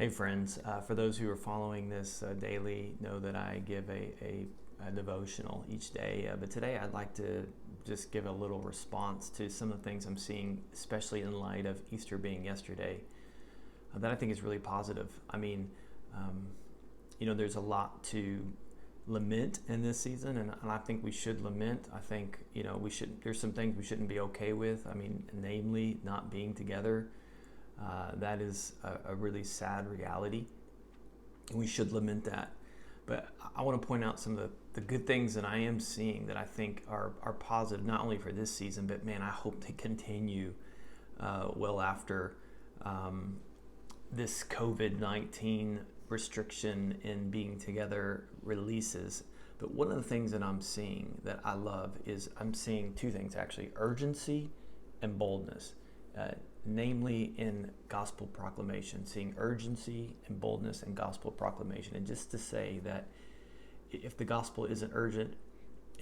Hey friends, for those who are following this daily, know that I give a devotional each day. But today I'd like to just give a little response to some of the things I'm seeing, especially in light of Easter being yesterday, that I think is really positive. Um, there's a lot to lament in this season, and I think we should lament. I think, there's some things we shouldn't be okay with. Namely, not being together. That is a really sad reality, and we should lament that. But I want to point out some of the good things that I am seeing that I think are positive, not only for this season, but man, I hope they continue well after this COVID-19 restriction in being together releases. But one of the things that I'm seeing that I love is I'm seeing two things actually: urgency and boldness. Namely in gospel proclamation, seeing urgency and boldness in gospel proclamation. And just to say that if the gospel isn't urgent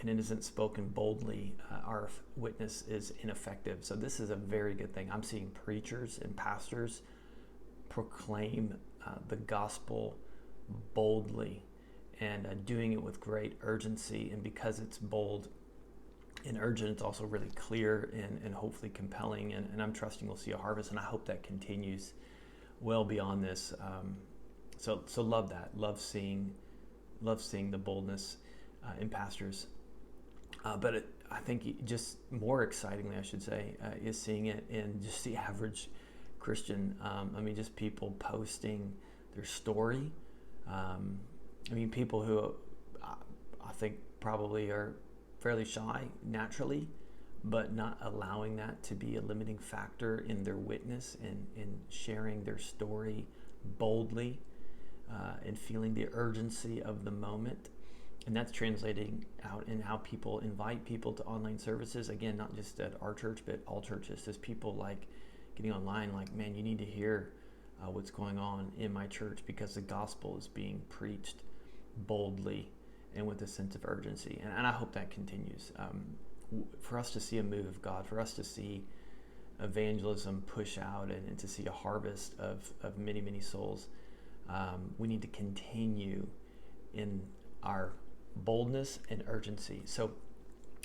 and it isn't spoken boldly, our witness is ineffective. So this is a very good thing. I'm seeing preachers and pastors proclaim the gospel boldly and doing it with great urgency. And because it's bold and urgent, it's also really clear and hopefully compelling, and I'm trusting we'll see a harvest, and I hope that continues well beyond this. So love that. Love seeing the boldness in pastors. But I think just more excitingly, I should say, is seeing it in just the average Christian. Just people posting their story. People who I think probably are fairly shy naturally, but not allowing that to be a limiting factor in their witness and in sharing their story boldly and feeling the urgency of the moment. And that's translating out in how people invite people to online services. Again, not just at our church, but all churches. There's people like getting online like, man, you need to hear what's going on in my church because the gospel is being preached boldly and with a sense of urgency. And I hope that continues. For us to see a move of God, for us to see evangelism push out and to see a harvest of many, many souls, we need to continue in our boldness and urgency. So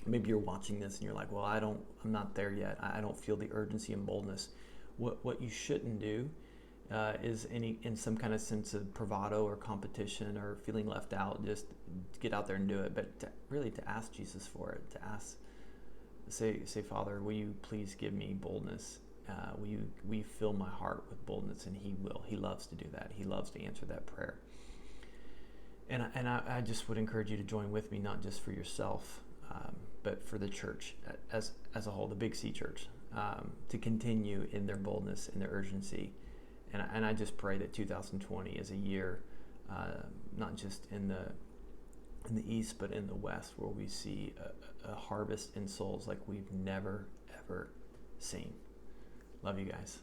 maybe you're watching this and you're like, well, I'm not there yet. I don't feel the urgency and boldness. What you shouldn't do is in some kind of sense of bravado or competition or feeling left out, just get out there and do it. But to ask Jesus for it, say, Father, will you please give me boldness? Will you fill my heart with boldness? And He will. He loves to do that. He loves to answer that prayer. And I just would encourage you to join with me, not just for yourself, but for the church as a whole, the Big C Church, to continue in their boldness and their urgency. And I just pray that 2020 is a year, not just in the East, but in the West, where we see a harvest in souls like we've never, ever seen. Love you guys.